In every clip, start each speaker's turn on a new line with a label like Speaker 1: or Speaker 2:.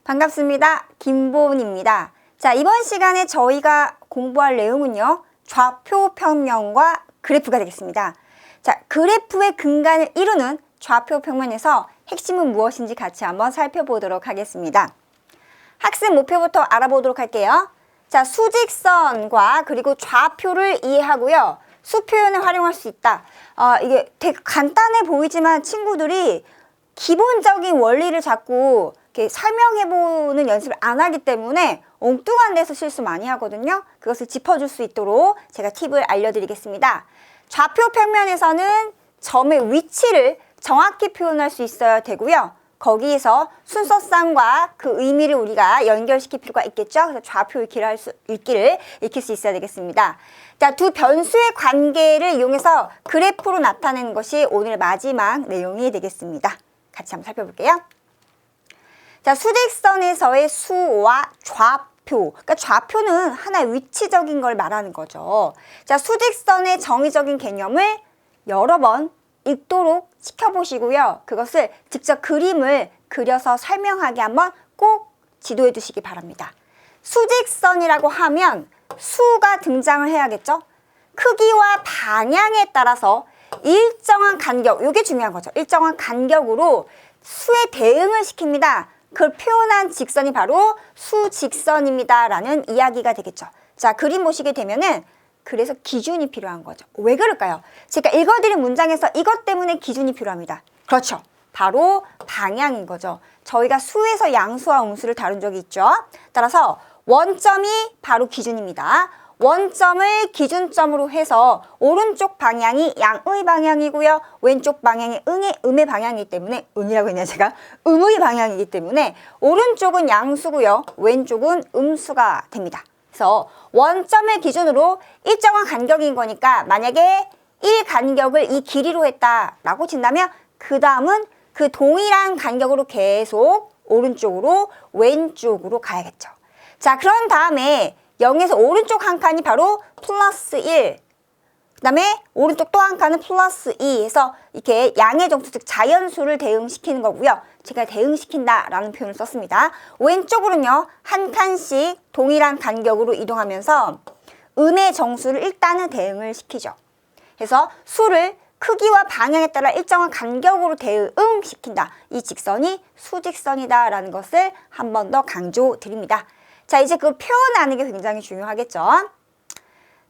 Speaker 1: 반갑습니다. 김보은입니다. 자, 이번 시간에 저희가 공부할 내용은요. 좌표 평면과 그래프가 되겠습니다. 자, 그래프의 근간을 이루는 좌표 평면에서 핵심은 무엇인지 같이 한번 살펴보도록 하겠습니다. 학습 목표부터 알아보도록 할게요. 자, 수직선과 그리고 좌표를 이해하고요. 수 표현을 활용할 수 있다. 이게 되게 간단해 보이지만 친구들이 기본적인 원리를 자꾸 이렇게 설명해보는 연습을 안 하기 때문에 엉뚱한 데서 실수 많이 하거든요. 그것을 짚어줄 수 있도록 제가 팁을 알려드리겠습니다. 좌표 평면에서는 점의 위치를 정확히 표현할 수 있어야 되고요. 거기에서 순서상과 그 의미를 우리가 연결시킬 필요가 있겠죠. 그래서 좌표 읽기를 익힐 수 있어야 되겠습니다. 자, 두 변수의 관계를 이용해서 그래프로 나타내는 것이 오늘 마지막 내용이 되겠습니다. 같이 한번 살펴볼게요. 자, 수직선에서의 수와 좌표. 그러니까 좌표는 하나의 위치적인 걸 말하는 거죠. 자, 수직선의 정의적인 개념을 여러 번 읽도록 시켜보시고요. 그것을 직접 그림을 그려서 설명하게 한번 꼭 지도해 두시기 바랍니다. 수직선이라고 하면 수가 등장을 해야겠죠? 크기와 방향에 따라서 일정한 간격, 이게 중요한 거죠. 일정한 간격으로 수에 대응을 시킵니다. 그걸 표현한 직선이 바로 수직선입니다. 라는 이야기가 되겠죠. 자, 그림 보시게 되면은 그래서 기준이 필요한 거죠. 왜 그럴까요? 제가 읽어드린 문장에서 이것 때문에 기준이 필요합니다. 그렇죠. 바로 방향인 거죠. 저희가 수에서 양수와 음수를 다룬 적이 있죠. 따라서 원점이 바로 기준입니다. 원점을 기준점으로 해서 오른쪽 방향이 양의 방향이고요. 왼쪽 방향이 음의 방향이기 때문에 은이라고 했냐 제가? 음의 방향이기 때문에 오른쪽은 양수고요. 왼쪽은 음수가 됩니다. 그래서 원점을 기준으로 일정한 간격인 거니까 만약에 1 간격을 이 길이로 했다라고 친다면 그 다음은 그 동일한 간격으로 계속 오른쪽으로 왼쪽으로 가야겠죠. 자, 그런 다음에 0에서 오른쪽 한 칸이 바로 플러스 1, 그 다음에 오른쪽 또 한 칸은 플러스 2 해서 이렇게 양의 정수, 즉 자연수를 대응시키는 거고요. 제가 대응시킨다 라는 표현을 썼습니다. 왼쪽으로는요, 한 칸씩 동일한 간격으로 이동하면서 음의 정수를 일단은 대응을 시키죠. 그래서 수를 크기와 방향에 따라 일정한 간격으로 대응시킨다. 이 직선이 수직선이다 라는 것을 한 번 더 강조드립니다. 자, 이제 그 표현하는 게 굉장히 중요하겠죠.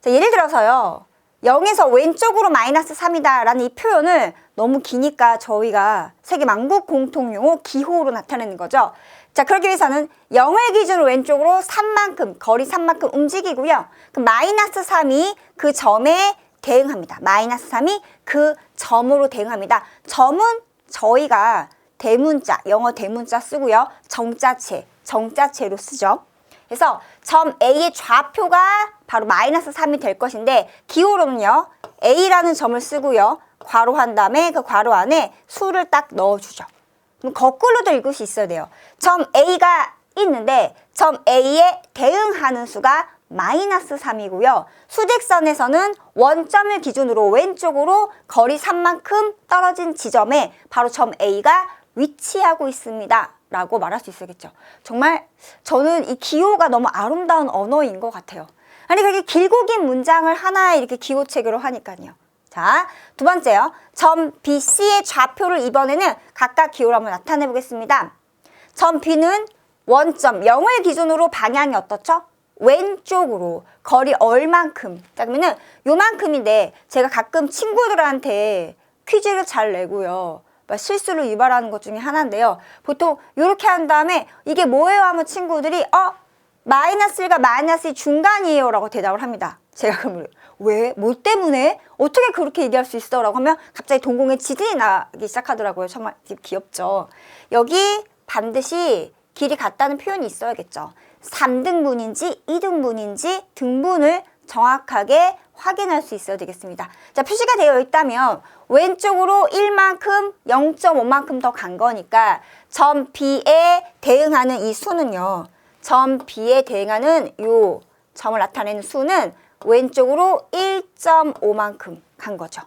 Speaker 1: 자, 예를 들어서요. 0에서 왼쪽으로 마이너스 3이다 라는 이 표현을 너무 기니까 저희가 세계 만국 공통용어 기호로 나타내는 거죠. 자, 그러기 위해서는 0을 기준으로 왼쪽으로 3만큼, 거리 3만큼 움직이고요. 그 마이너스 3이 그 점에 대응합니다. 마이너스 3이 그 점으로 대응합니다. 점은 저희가 대문자, 영어 대문자 쓰고요. 정자체로 쓰죠. 그래서 점 A의 좌표가 바로 마이너스 3이 될 것인데 기호로는요. A라는 점을 쓰고요. 괄호한 다음에 그 괄호 안에 수를 딱 넣어주죠. 그럼 거꾸로도 읽을 수 있어야 돼요. 점 A가 있는데 점 A에 대응하는 수가 마이너스 3이고요. 수직선에서는 원점을 기준으로 왼쪽으로 거리 3만큼 떨어진 지점에 바로 점 A가 위치하고 있습니다. 라고 말할 수 있겠죠. 정말 저는 이 기호가 너무 아름다운 언어인 것 같아요. 아니 그렇게 길고 긴 문장을 하나에 이렇게 기호체계로 하니까요. 자, 두 번째요. 점 BC의 좌표를 이번에는 각각 기호로 한번 나타내 보겠습니다. 점 B는 원점 0을 기준으로 방향이 어떻죠? 왼쪽으로 거리 얼만큼. 자, 그러면은 요만큼인데 제가 가끔 친구들한테 퀴즈를 잘 내고요. 실수를 유발하는 것 중에 하나인데요. 보통 이렇게 한 다음에 이게 뭐예요? 하면 친구들이 마이너스 1과 마이너스 2 중간이에요 라고 대답을 합니다. 제가 그러면 왜? 뭐 때문에? 어떻게 그렇게 얘기할 수 있어? 라고 하면 갑자기 동공에 지진이 나기 시작하더라고요. 정말 귀엽죠. 여기 반드시 길이 같다는 표현이 있어야겠죠. 3등분인지 2등분인지 등분을 정확하게 확인할 수 있어야 되겠습니다. 자, 표시가 되어 있다면 왼쪽으로 1만큼 0.5만큼 더 간 거니까 점 B에 대응하는 이 수는요. 점 B에 대응하는 요 점을 나타내는 수는 왼쪽으로 1.5만큼 간 거죠.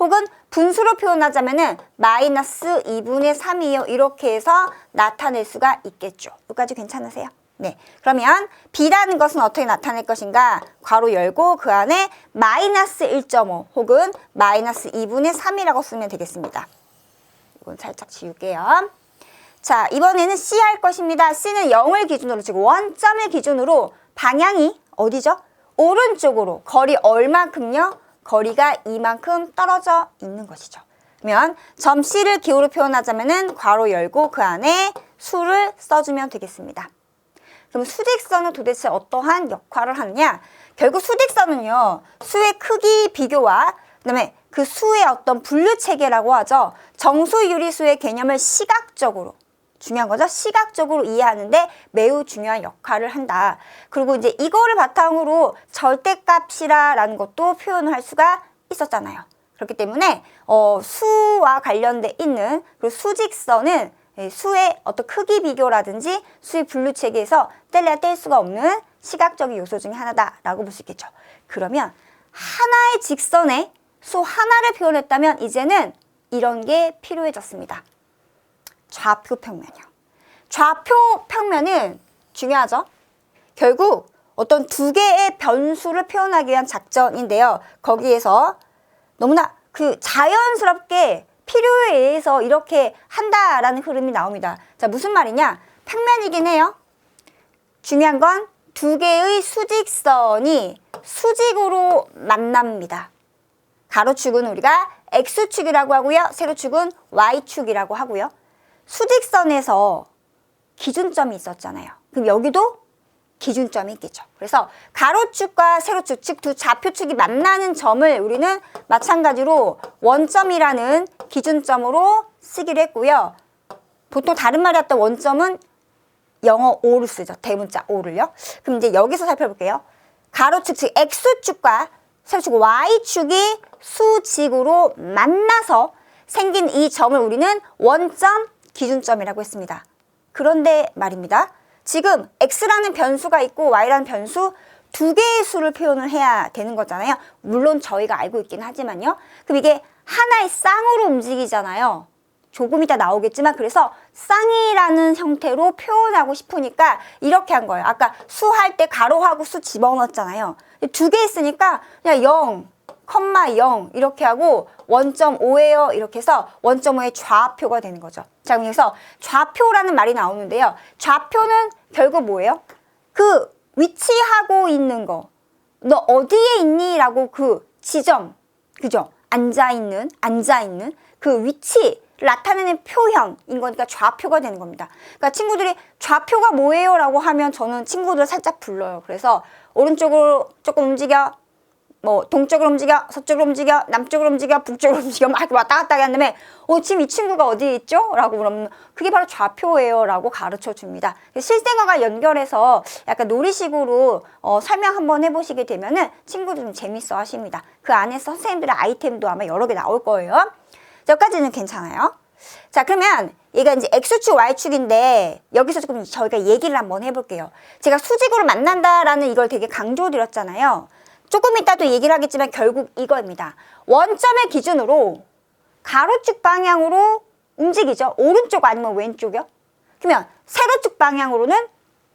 Speaker 1: 혹은 분수로 표현하자면은 마이너스 2분의 3이요. 이렇게 해서 나타낼 수가 있겠죠. 여기까지 괜찮으세요? 네. 그러면 B라는 것은 어떻게 나타낼 것인가? 괄호 열고 그 안에 마이너스 1.5 혹은 마이너스 2분의 3이라고 쓰면 되겠습니다. 이건 살짝 지울게요. 자, 이번에는 C 할 것입니다. C는 0을 기준으로, 즉 원점을 기준으로 방향이 어디죠? 오른쪽으로. 거리 얼만큼요? 거리가 이만큼 떨어져 있는 것이죠. 그러면 점 C를 기호로 표현하자면은 괄호 열고 그 안에 수를 써주면 되겠습니다. 그럼 수직선은 도대체 어떠한 역할을 하느냐? 결국 수직선은요, 수의 크기 비교와 그다음에 그 수의 어떤 분류 체계라고 하죠. 정수 유리수의 개념을 시각적으로, 중요한 거죠. 시각적으로 이해하는데 매우 중요한 역할을 한다. 그리고 이제 이거를 바탕으로 절대값이라는 것도 표현을 할 수가 있었잖아요. 그렇기 때문에 수와 관련돼 있는 그 수직선은 수의 어떤 크기 비교라든지 수의 분류 체계에서 뗄래야 뗄 수가 없는 시각적인 요소 중에 하나다라고 볼 수 있겠죠. 그러면 하나의 직선에 수 하나를 표현했다면 이제는 이런 게 필요해졌습니다. 좌표 평면이요. 좌표 평면은 중요하죠. 결국 어떤 두 개의 변수를 표현하기 위한 작전인데요. 거기에서 너무나 그 자연스럽게 필요에 의해서 이렇게 한다라는 흐름이 나옵니다. 자, 무슨 말이냐? 평면이긴 해요. 중요한 건 두 개의 수직선이 수직으로 만납니다. 가로축은 우리가 X축이라고 하고요. 세로축은 Y축이라고 하고요. 수직선에서 기준점이 있었잖아요. 그럼 여기도 기준점이 있겠죠. 그래서 가로축과 세로축, 즉 두 좌표축이 만나는 점을 우리는 마찬가지로 원점이라는 기준점으로 쓰기로 했고요. 보통 다른 말이 없던 원점은 영어 O를 쓰죠. 대문자 O를요. 그럼 이제 여기서 살펴볼게요. 가로축, 즉 X축과 세로축 Y축이 수직으로 만나서 생긴 이 점을 우리는 원점, 기준점이라고 했습니다. 그런데 말입니다. 지금 X라는 변수가 있고 Y라는 변수 두 개의 수를 표현을 해야 되는 거잖아요. 물론 저희가 알고 있긴 하지만요. 그럼 이게 하나의 쌍으로 움직이잖아요. 조금 이따 나오겠지만 그래서 쌍이라는 형태로 표현하고 싶으니까 이렇게 한 거예요. 아까 수 할 때 가로하고 수 집어넣었잖아요. 두 개 있으니까 그냥 0, 0 이렇게 하고 원점 5예요. 이렇게 해서 원점 5의 좌표가 되는 거죠. 자, 그래서 좌표라는 말이 나오는데요. 좌표는 결국 뭐예요? 그 위치하고 있는 거. 너 어디에 있니? 라고 그 지점, 그죠? 앉아있는 그 위치 나타내는 표현인 거니까 좌표가 되는 겁니다. 그러니까 친구들이 좌표가 뭐예요? 라고 하면 저는 친구들 살짝 불러요. 그래서 오른쪽으로 조금 움직여, 뭐 동쪽으로 움직여, 서쪽으로 움직여, 남쪽으로 움직여, 북쪽으로 움직여 막 이렇게 왔다 갔다 한 다음에 지금 이 친구가 어디에 있죠? 라고 물으면 그게 바로 좌표예요 라고 가르쳐 줍니다. 실생활과 연결해서 약간 놀이식으로 설명 한번 해보시게 되면은 친구들 좀 재밌어 하십니다. 그 안에서 선생님들의 아이템도 아마 여러 개 나올 거예요. 여기까지는 괜찮아요. 자, 그러면 얘가 이제 X축, Y축인데 여기서 조금 저희가 얘기를 한번 해볼게요. 제가 수직으로 만난다라는 이걸 되게 강조드렸잖아요. 조금 이따도 얘기를 하겠지만 결국 이거입니다. 원점의 기준으로 가로축 방향으로 움직이죠. 오른쪽 아니면 왼쪽이요? 그러면 세로축 방향으로는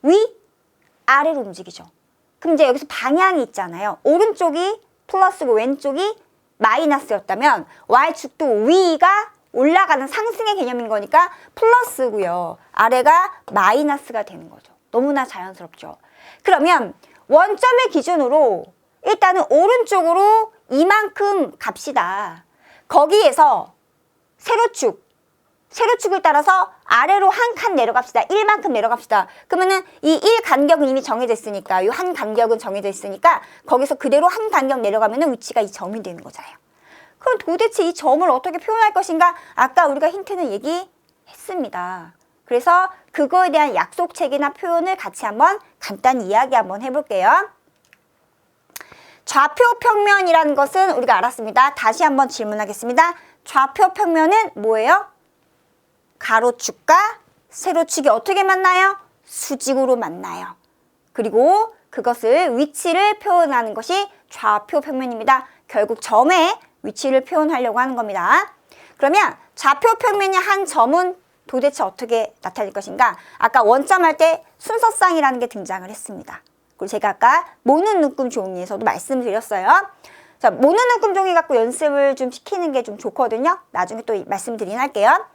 Speaker 1: 위, 아래로 움직이죠. 그럼 이제 여기서 방향이 있잖아요. 오른쪽이 플러스고 왼쪽이 마이너스였다면 Y축도 위가 올라가는 상승의 개념인 거니까 플러스고요. 아래가 마이너스가 되는 거죠. 너무나 자연스럽죠. 그러면 원점의 기준으로 일단은 오른쪽으로 이만큼 갑시다. 거기에서 세로축을 따라서 아래로 한 칸 내려갑시다. 1만큼 내려갑시다. 그러면은 이 1 간격은 이미 정해져 있으니까, 이 한 간격은 정해져 있으니까 거기서 그대로 한 간격 내려가면은 위치가 이 점이 되는 거잖아요. 그럼 도대체 이 점을 어떻게 표현할 것인가? 아까 우리가 힌트는 얘기했습니다. 그래서 그거에 대한 약속 체계나 표현을 같이 한번 간단히 이야기 한번 해볼게요. 좌표 평면이라는 것은 우리가 알았습니다. 다시 한번 질문하겠습니다. 좌표 평면은 뭐예요? 가로축과 세로축이 어떻게 만나요? 수직으로 만나요. 그리고 그것을 위치를 표현하는 것이 좌표 평면입니다. 결국 점의 위치를 표현하려고 하는 겁니다. 그러면 좌표 평면의 한 점은 도대체 어떻게 나타낼 것인가? 아까 원점 할 때 순서쌍이라는 게 등장을 했습니다. 그리고 제가 아까 모는 눈금 종이에서도 말씀드렸어요. 자, 모는 눈금 종이 갖고 연습을 좀 시키는 게 좀 좋거든요. 나중에 또 말씀드리긴 할게요.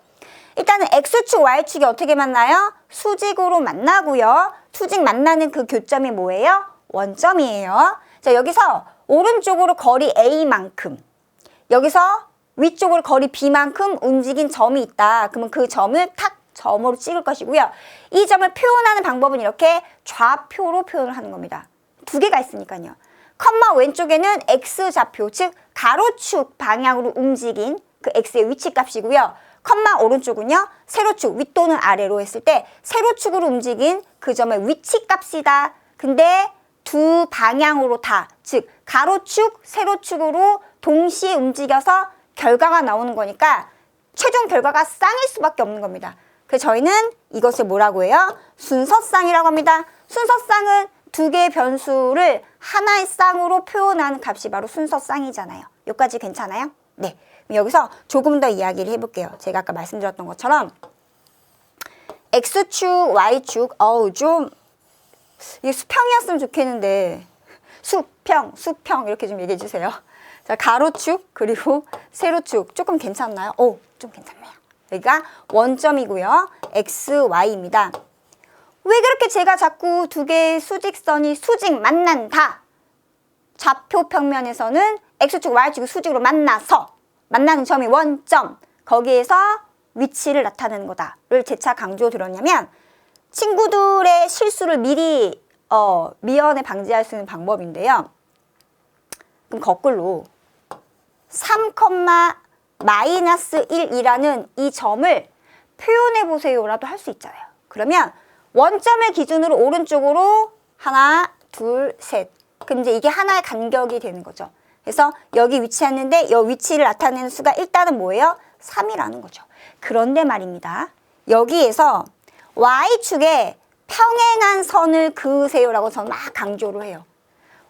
Speaker 1: 일단은 X축, Y축이 어떻게 만나요? 수직으로 만나고요. 수직 만나는 그 교점이 뭐예요? 원점이에요. 자, 여기서 오른쪽으로 거리 A만큼, 여기서 위쪽으로 거리 B만큼 움직인 점이 있다. 그러면 그 점을 탁 점으로 찍을 것이고요. 이 점을 표현하는 방법은 이렇게 좌표로 표현을 하는 겁니다. 두 개가 있으니까요. 컴마 왼쪽에는 X좌표, 즉 가로축 방향으로 움직인 그 X의 위치값이고요. 컴마 오른쪽은요. 세로축, 위 또는 아래로 했을 때 세로축으로 움직인 그 점의 위치값이다. 근데 두 방향으로 다, 즉 가로축, 세로축으로 동시에 움직여서 결과가 나오는 거니까 최종 결과가 쌍일 수밖에 없는 겁니다. 그래서 저희는 이것을 뭐라고 해요? 순서쌍이라고 합니다. 순서쌍은 두 개의 변수를 하나의 쌍으로 표현하는 값이 바로 순서쌍이잖아요. 여기까지 괜찮아요? 네. 여기서 조금 더 이야기를 해볼게요. 제가 아까 말씀드렸던 것처럼 X축, Y축, 좀 이게 수평이었으면 좋겠는데 수평 이렇게 좀 얘기해 주세요. 자, 가로축 그리고 세로축 조금 괜찮나요? 좀 괜찮네요. 여기가 원점이고요. X, Y입니다. 왜 그렇게 제가 자꾸 두 개의 수직선이 수직 만난다? 좌표 평면에서는 X축, Y축이 수직으로 만나서 만나는 점이 원점, 거기에서 위치를 나타내는 거다를 재차 강조 들었냐면 친구들의 실수를 미리 미연에 방지할 수 있는 방법인데요. 그럼 거꾸로 3, 마이너스 1이라는 이 점을 표현해 보세요라도 할 수 있잖아요. 그러면 원점을 기준으로 오른쪽으로 하나, 둘, 셋. 그럼 이제 이게 하나의 간격이 되는 거죠. 그래서 여기 위치했는데 이 위치를 나타내는 수가 일단은 뭐예요? 3이라는 거죠. 그런데 말입니다. 여기에서 Y축에 평행한 선을 그으세요라고 저는 막 강조를 해요.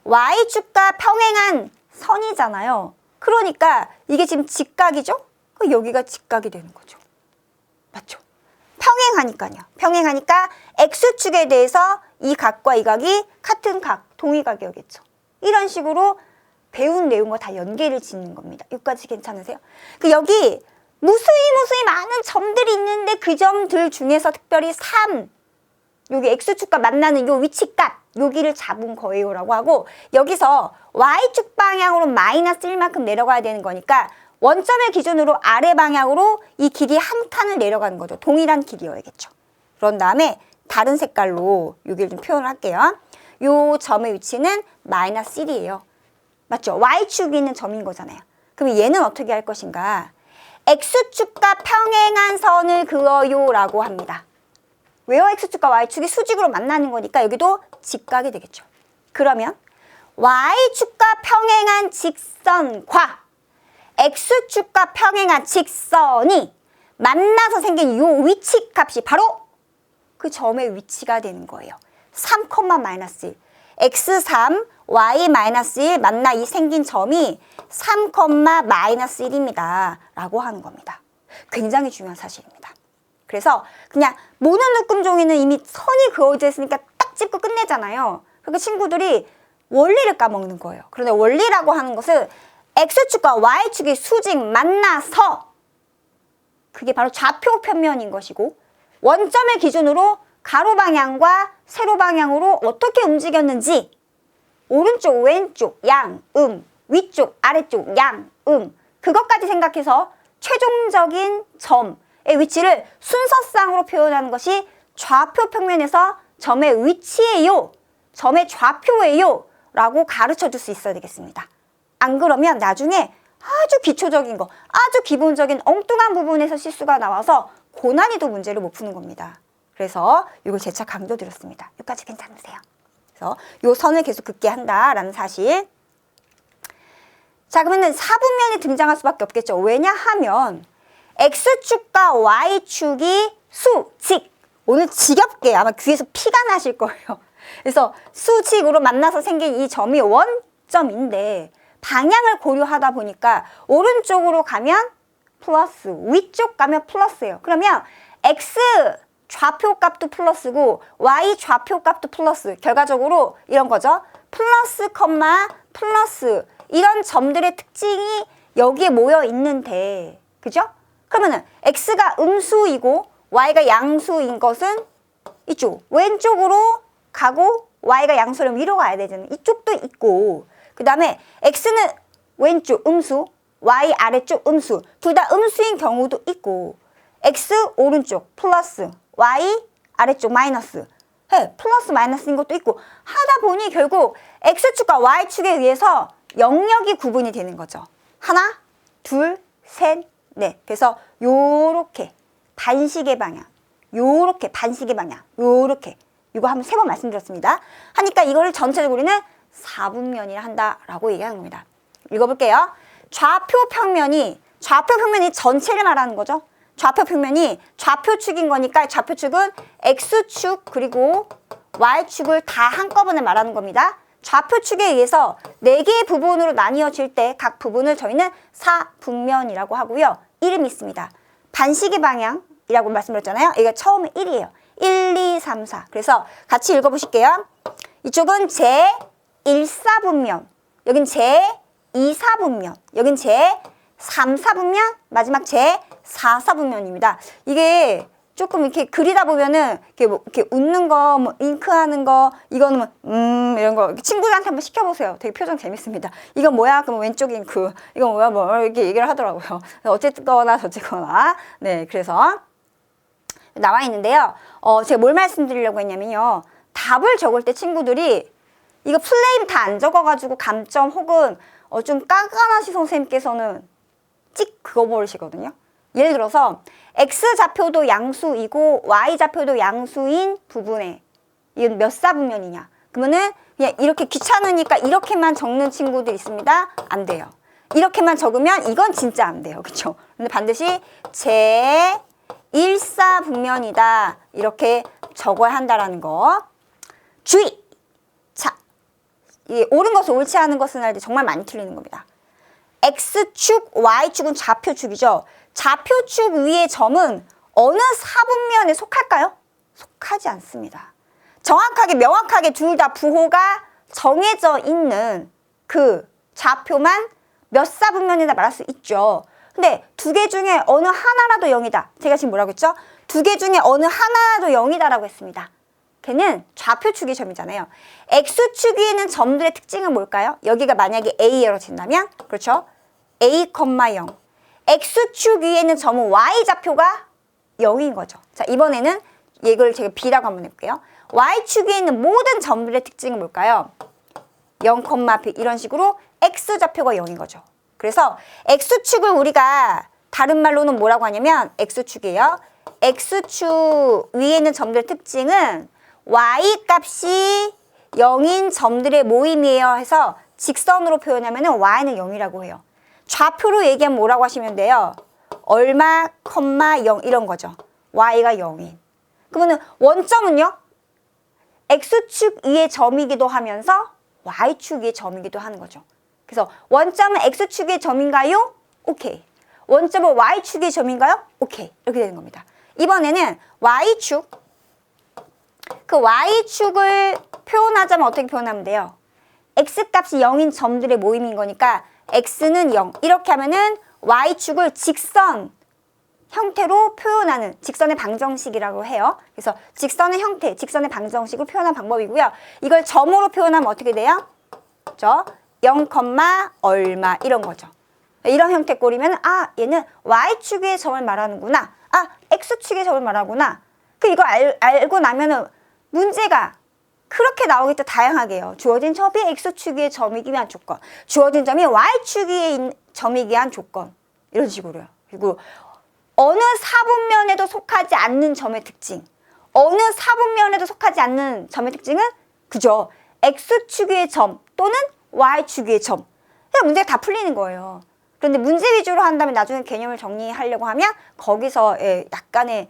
Speaker 1: Y축과 평행한 선이잖아요. 그러니까 이게 지금 직각이죠? 그럼 여기가 직각이 되는 거죠. 맞죠? 평행하니까요. 평행하니까 X축에 대해서 이 각과 이 각이 같은 각, 동의각이겠죠. 이런 식으로 배운 내용과 다 연계를 짓는 겁니다. 여기까지 괜찮으세요? 여기 무수히 많은 점들이 있는데 그 점들 중에서 특별히 3, 여기 X축과 만나는 요 위치값, 여기를 잡은 거예요라고 하고 여기서 Y축 방향으로 마이너스 1만큼 내려가야 되는 거니까 원점을 기준으로 아래 방향으로 이 길이 한 칸을 내려가는 거죠. 동일한 길이어야겠죠. 그런 다음에 다른 색깔로 여기를 좀 표현을 할게요. 요 점의 위치는 마이너스 1이에요. 맞죠? Y축이 있는 점인 거잖아요. 그럼 얘는 어떻게 할 것인가? X축과 평행한 선을 그어요 라고 합니다. 왜요? X축과 Y축이 수직으로 만나는 거니까 여기도 직각이 되겠죠. 그러면 Y축과 평행한 직선과 X축과 평행한 직선이 만나서 생긴 이 위치값이 바로 그 점의 위치가 되는 거예요. 3, 마이너스 1. X3, Y-1 만나 이 생긴 점이 3, 마이너스 1입니다. 라고 하는 겁니다. 굉장히 중요한 사실입니다. 그래서 그냥 모는 묶음 종이는 이미 선이 그어져 있으니까 딱 짚고 끝내잖아요. 그러니까 친구들이 원리를 까먹는 거예요. 그런데 원리라고 하는 것은 X축과 Y축이 수직 만나서 그게 바로 좌표 평면인 것이고 원점을 기준으로 가로 방향과 세로 방향으로 어떻게 움직였는지 오른쪽, 왼쪽, 양, 위쪽, 아래쪽, 양, 그것까지 생각해서 최종적인 점의 위치를 순서쌍으로 표현하는 것이 좌표 평면에서 점의 위치예요, 점의 좌표예요 라고 가르쳐 줄 수 있어야 되겠습니다. 안 그러면 나중에 아주 기초적인 거, 아주 기본적인 엉뚱한 부분에서 실수가 나와서 고난이도 문제를 못 푸는 겁니다. 그래서 이걸 재차 강조드렸습니다. 여기까지 괜찮으세요? 그래서 이 선을 계속 긋게 한다라는 사실. 자, 그러면 4분면이 등장할 수밖에 없겠죠. 왜냐하면 X축과 Y축이 수직. 오늘 지겹게 아마 귀에서 피가 나실 거예요. 그래서 수직으로 만나서 생긴 이 점이 원점인데 방향을 고려하다 보니까 오른쪽으로 가면 플러스, 위쪽 가면 플러스예요. 그러면 x 좌표 값도 플러스고 y 좌표 값도 플러스. 결과적으로 이런 거죠. 플러스, 플러스. 이런 점들의 특징이 여기에 모여 있는데, 그죠? 그러면은 x가 음수이고 y가 양수인 것은 이쪽 왼쪽으로 가고 y가 양수라면 위로 가야 되잖아요. 이쪽도 있고, 그 다음에 x는 왼쪽 음수, y 아래쪽 음수. 둘 다 음수인 경우도 있고, x 오른쪽 플러스, y 아래쪽 마이너스. 플러스 마이너스인 것도 있고 하다 보니 결국 x축과 y축에 의해서 영역이 구분이 되는 거죠. 하나, 둘, 셋, 넷. 그래서 요렇게 반시계 방향, 요렇게 반시계 방향, 요렇게. 이거 한번 3번 말씀드렸습니다. 하니까 이거를 전체적으로 우리는 4분면이라 한다라고 얘기하는 겁니다. 읽어볼게요. 좌표 평면이 전체를 말하는 거죠. 좌표 평면이 좌표축인 거니까 좌표축은 x축 그리고 y축을 다 한꺼번에 말하는 겁니다. 좌표축에 의해서 4개의 부분으로 나뉘어질 때 각 부분을 저희는 4분면이라고 하고요. 이름이 있습니다. 반시계 방향이라고 말씀드렸잖아요. 이거 처음에 1이에요. 1, 2, 3, 4. 그래서 같이 읽어보실게요. 이쪽은 제1사분면, 여긴 제2사분면, 여긴 제3사분면, 마지막 제4사분면입니다. 이게 조금 이렇게 그리다 보면은 이렇게 웃는 거, 뭐 잉크하는 거, 이거는 이런 거 친구들한테 한번 시켜보세요. 되게 표정 재밌습니다. 이건 뭐야? 그럼 왼쪽 잉크. 이건 뭐야? 뭐 이렇게 얘기를 하더라고요. 어쨌거나 저쨌거나. 네, 그래서 나와 있는데요. 제가 뭘 말씀드리려고 했냐면요. 답을 적을 때 친구들이 이거 플레임 다 안 적어가지고 감점 혹은 좀 깐깐하신 선생님께서는 찍 그어버리시거든요. 예를 들어서 x좌표도 양수이고 y좌표도 양수인 부분에 이건 몇 사분면이냐. 그러면은 그냥 이렇게 귀찮으니까 이렇게만 적는 친구들 있습니다. 안 돼요. 이렇게만 적으면 이건 진짜 안 돼요. 그쵸? 근데 반드시 제1사분면이다. 이렇게 적어야 한다라는 거. 주의! 자, 이 옳은 것을 옳지 않은 것은 할 때 정말 많이 틀리는 겁니다. x축, y축은 좌표축이죠. 좌표축 위의 점은 어느 사분면에 속할까요? 속하지 않습니다. 정확하게 명확하게 둘 다 부호가 정해져 있는 그 좌표만 몇 사분면이다 말할 수 있죠. 근데 두 개 중에 어느 하나라도 0이다. 제가 지금 뭐라고 했죠? 두 개 중에 어느 하나라도 0이다라고 했습니다. 걔는 좌표축의 점이잖아요. x축 위에는 점들의 특징은 뭘까요? 여기가 만약에 A로 진다면 그렇죠? A, 0. x축 위에는 점은 y좌표가 0인 거죠. 자, 이번에는 이걸 제가 B라고 한번 해볼게요. y축 위에 있는 모든 점들의 특징은 뭘까요? 0, B 이런 식으로 x좌표가 0인 거죠. 그래서 x축을 우리가 다른 말로는 뭐라고 하냐면 x축이에요. x축 위에 있는 점들의 특징은 y값이 0인 점들의 모임이에요 해서 직선으로 표현하면 y는 0이라고 해요. 좌표로 얘기하면 뭐라고 하시면 돼요? 얼마, 0 이런 거죠. y가 0인. 그러면 원점은요? x축 위의 점이기도 하면서 y축 위의 점이기도 하는 거죠. 그래서 원점은 x축의 점인가요? 오케이. 원점은 y축의 점인가요? 오케이. 이렇게 되는 겁니다. 이번에는 y축. 그 y축을 표현하자면 어떻게 표현하면 돼요? x값이 0인 점들의 모임인 거니까 x는 0. 이렇게 하면은 y축을 직선 형태로 표현하는 직선의 방정식이라고 해요. 그래서 직선의 형태, 직선의 방정식을 표현한 방법이고요. 이걸 점으로 표현하면 어떻게 돼요? 그렇죠? 0, 얼마 이런 거죠. 이런 형태 꼴이면 얘는 y축의 점을 말하는구나. x축의 점을 말하구나. 이거 알고 나면은 문제가 그렇게 나오겠죠. 다양하게요. 주어진 점이 x축 위의 점이기 위한 조건. 주어진 점이 y축 위의 점이기 위한 조건. 이런 식으로요. 그리고 어느 사분면에도 속하지 않는 점의 특징. 어느 사분면에도 속하지 않는 점의 특징은 그죠. x축 위의 점 또는 y축 위의 점. 그냥 문제가 다 풀리는 거예요. 그런데 문제 위주로 한다면 나중에 개념을 정리하려고 하면 거기서 약간의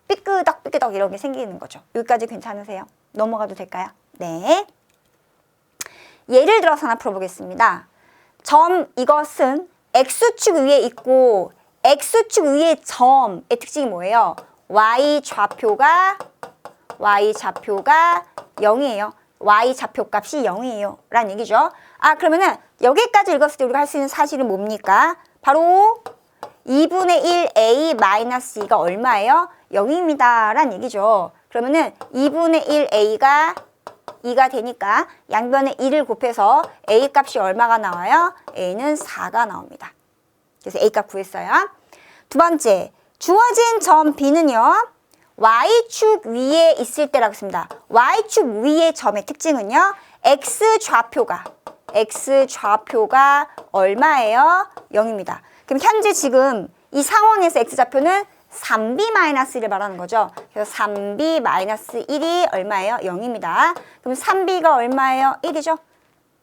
Speaker 1: 삐끄덕 이런 게 생기는 거죠. 여기까지 괜찮으세요? 넘어가도 될까요? 네. 예를 들어서 하나 풀어보겠습니다. 점 이것은 x축 위에 있고 x축 위의 점의 특징이 뭐예요? y좌표가 0이에요. y좌표값이 0이에요. 라는 얘기죠. 아, 그러면은 여기까지 읽었을 때 우리가 할 수 있는 사실은 뭡니까? 바로 2분의 1 a 마이너스 2가 얼마예요? 0입니다. 라는 얘기죠. 그러면은 2분의 1 a가 2가 되니까 양변에 2를 곱해서 a 값이 얼마가 나와요? a는 4가 나옵니다. 그래서 a 값 구했어요. 두 번째, 주어진 점 b는요. y축 위에 있을 때라고 했습니다. y축 위의 점의 특징은요. x좌표가 얼마예요? 0입니다. 그럼 현재 지금 이 상황에서 x좌표는 3b-1을 말하는 거죠. 그래서 3b-1이 얼마예요? 0입니다. 그럼 3b가 얼마예요? 1이죠.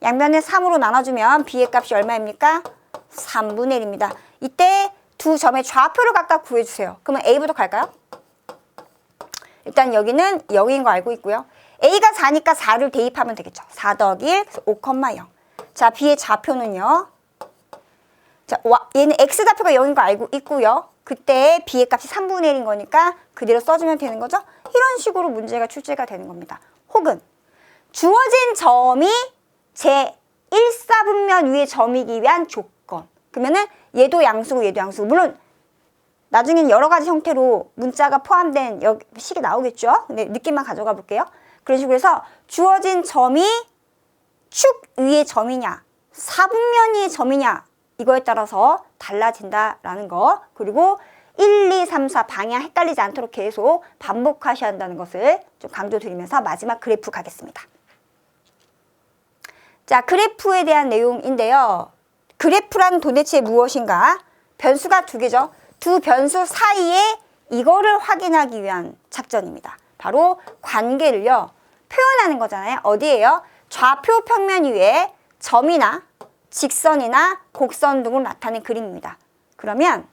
Speaker 1: 양변에 3으로 나눠주면 b의 값이 얼마입니까? 3분의 1입니다. 이때 두 점의 좌표를 각각 구해주세요. 그러면 a부터 갈까요? 일단 여기는 0인 거 알고 있고요. a가 4니까 4를 대입하면 되겠죠. 4 더하기 1, 5,0. 자, b의 좌표는요. 자, 얘는 x좌표가 0인 거 알고 있고요. 그때 b의 값이 3분의 1인 거니까 그대로 써주면 되는 거죠. 이런 식으로 문제가 출제가 되는 겁니다. 혹은 주어진 점이 제 1사분면 위의 점이기 위한 조건. 그러면은 얘도 양수고 얘도 양수고. 물론 나중에는 여러 가지 형태로 문자가 포함된 식이 나오겠죠. 근데 느낌만 가져가 볼게요. 그런 식으로 해서 주어진 점이 축 위의 점이냐, 사분면의 점이냐 이거에 따라서 달라진다라는 거. 그리고 1, 2, 3, 4 방향 헷갈리지 않도록 계속 반복하셔야 한다는 것을 좀 강조드리면서 마지막 그래프 가겠습니다. 자, 그래프에 대한 내용인데요. 그래프란 도대체 무엇인가? 변수가 두 개죠. 두 변수 사이에 이거를 확인하기 위한 작전입니다. 바로 관계를요. 표현하는 거잖아요. 어디예요? 좌표 평면 위에 점이나 직선이나 곡선 등으로 나타낸 그림입니다. 그러면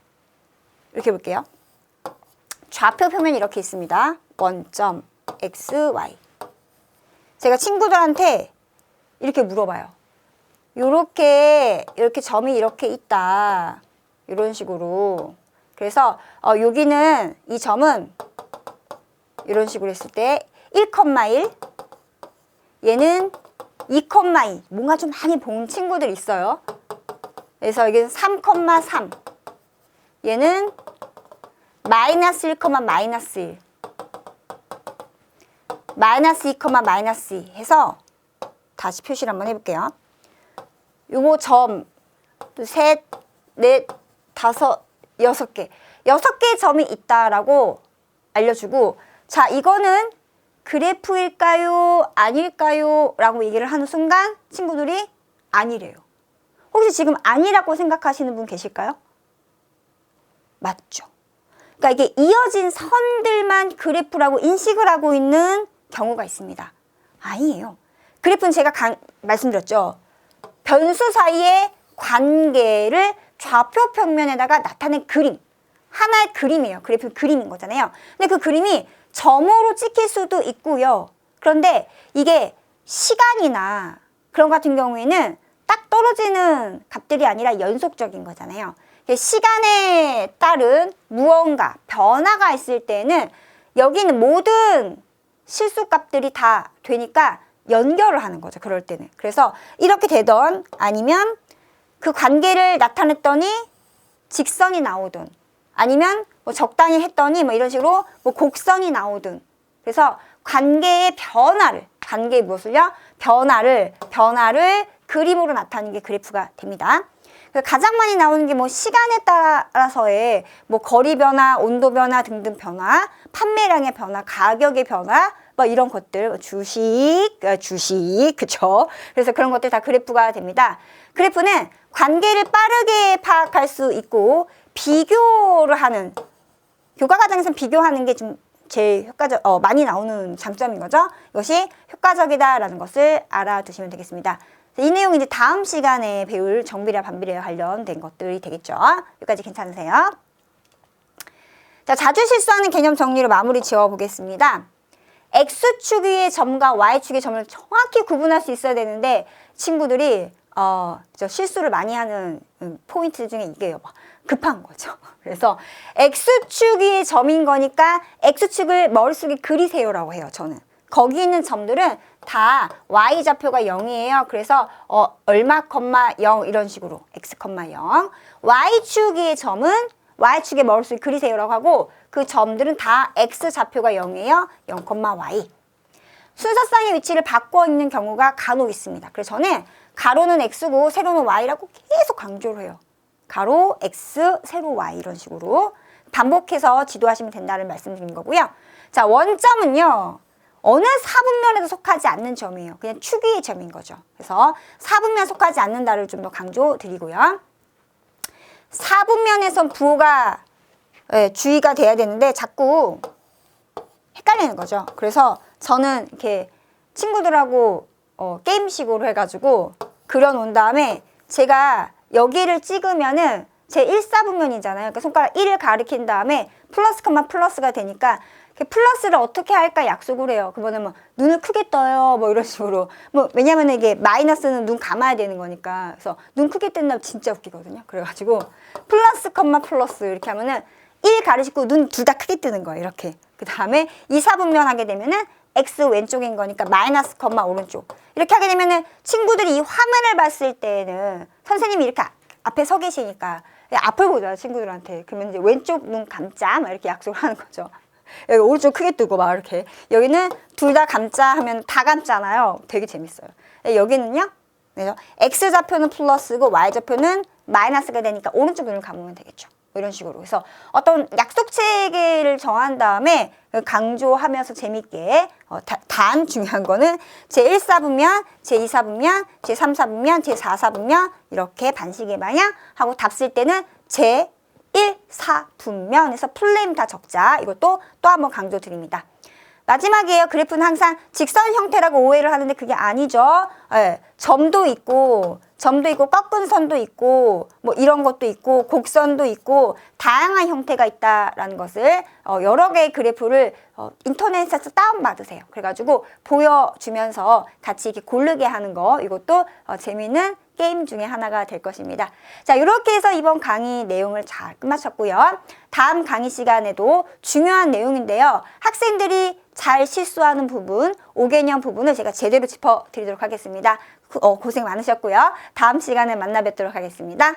Speaker 1: 이렇게 볼게요. 좌표 평면이 이렇게 있습니다. 원점 x, y. 제가 친구들한테 이렇게 물어봐요. 이렇게 점이 이렇게 있다. 이런 식으로. 그래서 여기는 이 점은 이런 식으로 했을 때 1,1, 얘는 2,2. 뭔가 좀 많이 본 친구들 있어요. 그래서 여기는 3,3. 얘는 마이너스 1, 마이너스 1. 마이너스 2, 마이너스 2 해서 다시 표시를 한번 해볼게요. 요거 점 셋, 넷, 다섯, 6개. 6개의 점이 있다라고 알려주고, 자, 이거는 그래프일까요? 아닐까요? 라고 얘기를 하는 순간 친구들이 아니래요. 혹시 지금 아니라고 생각하시는 분 계실까요? 맞죠. 그러니까 이게 이어진 선들만 그래프라고 인식을 하고 있는 경우가 있습니다. 아니에요. 그래프는 제가 말씀드렸죠. 변수 사이의 관계를 좌표 평면에다가 나타낸 그림. 하나의 그림이에요. 그래프 그림인 거잖아요. 근데 그 그림이 점으로 찍힐 수도 있고요. 그런데 이게 시간이나 그런 같은 경우에는 딱 떨어지는 값들이 아니라 연속적인 거잖아요. 시간에 따른 무언가, 변화가 있을 때는 여기는 모든 실수값들이 다 되니까 연결을 하는 거죠. 그럴 때는. 그래서 이렇게 되던 아니면 그 관계를 나타냈더니 직선이 나오든 아니면 뭐 적당히 했더니 뭐 이런 식으로 뭐 곡선이 나오든. 그래서 관계의 변화를, 관계의 무엇을요? 변화를 그림으로 나타내는 게 그래프가 됩니다. 가장 많이 나오는 게 뭐 시간에 따라서의 뭐 거리 변화, 온도 변화 등등 변화, 판매량의 변화, 가격의 변화, 뭐 이런 것들, 주식, 그쵸? 그래서 그런 것들 다 그래프가 됩니다. 그래프는 관계를 빠르게 파악할 수 있고 비교를 하는, 교과 과정에서는 비교하는 게 좀 제일 많이 나오는 장점인 거죠. 이것이 효과적이다라는 것을 알아두시면 되겠습니다. 이 내용이 이제 다음 시간에 배울 정비례와 반비례와 관련된 것들이 되겠죠. 여기까지 괜찮으세요? 자, 자주 실수하는 개념 정리로 마무리 지어 보겠습니다. X축 위의 점과 Y축의 점을 정확히 구분할 수 있어야 되는데 친구들이 저 실수를 많이 하는 포인트 중에 이게 급한 거죠. 그래서 X축이 점인 거니까 X축을 머릿속에 그리세요라고 해요, 저는. 거기 있는 점들은 다 Y좌표가 0이에요. 그래서 얼마, 0 이런 식으로 X, 0. Y축의 점은 Y축의 머릿속에 그리세요라고 하고 그 점들은 다 X좌표가 0이에요. 0, Y. 순서상의 위치를 바꿔 있는 경우가 간혹 있습니다. 그래서 저는 가로는 X고 세로는 Y라고 계속 강조를 해요. 가로 X, 세로 Y 이런 식으로 반복해서 지도하시면 된다는 말씀드린 거고요. 자, 원점은요. 어느 사분면에도 속하지 않는 점이에요. 그냥 축의 점인 거죠. 그래서 사분면 속하지 않는다를 좀 더 강조 드리고요. 사분면에선 부호가 주의가 돼야 되는데 자꾸 헷갈리는 거죠. 그래서 저는 이렇게 친구들하고 게임식으로 해가지고 그려놓은 다음에 제가 여기를 찍으면은 제 1사분면이잖아요. 그러니까 손가락 1을 가리킨 다음에 플러스, 플러스가 되니까 플러스를 어떻게 할까 약속을 해요. 그거는 뭐 눈을 크게 떠요. 뭐 이런 식으로. 뭐 왜냐면 이게 마이너스는 눈 감아야 되는 거니까. 그래서 눈 크게 뜬다면 진짜 웃기거든요. 그래가지고 플러스, 플러스 이렇게 하면은 1 가르치고 눈 둘 다 크게 뜨는 거예요. 이렇게. 그 다음에 2사분면 하게 되면은 X 왼쪽인 거니까 마이너스, 오른쪽. 이렇게 하게 되면은 친구들이 이 화면을 봤을 때는 선생님이 이렇게 앞에 서 계시니까 앞을 보잖아요. 친구들한테. 그러면 이제 왼쪽 눈 감자. 막 이렇게 약속을 하는 거죠. 여기 오른쪽 크게 뜨고 막 이렇게. 여기는 둘 다 감자 하면 다 감잖아요. 되게 재밌어요. 여기는요. X좌표는 플러스고 Y좌표는 마이너스가 되니까 오른쪽 눈을 감으면 되겠죠. 이런 식으로. 그래서 어떤 약속 체계를 정한 다음에 강조하면서 재밌게 단 중요한 거는 제1사분면, 제2사분면, 제3사분면, 제4사분면 이렇게 반시계 방향 하고 답 쓸 때는 제1사분면에서 풀네임 다 적자. 이것도 또 한번 강조 드립니다. 마지막이에요. 그래프는 항상 직선 형태라고 오해를 하는데 그게 아니죠. 점도 있고 꺾은 선도 있고 뭐 이런 것도 있고 곡선도 있고 다양한 형태가 있다라는 것을 여러 개의 그래프를 인터넷에서 다운받으세요. 그래가지고 보여주면서 같이 이렇게 고르게 하는 거 이것도 재미있는 게임 중에 하나가 될 것입니다. 자, 이렇게 해서 이번 강의 내용을 잘 끝마쳤고요. 다음 강의 시간에도 중요한 내용인데요. 학생들이 잘 실수하는 부분, 5개년 부분을 제가 제대로 짚어드리도록 하겠습니다. 고생 많으셨고요. 다음 시간에 만나 뵙도록 하겠습니다.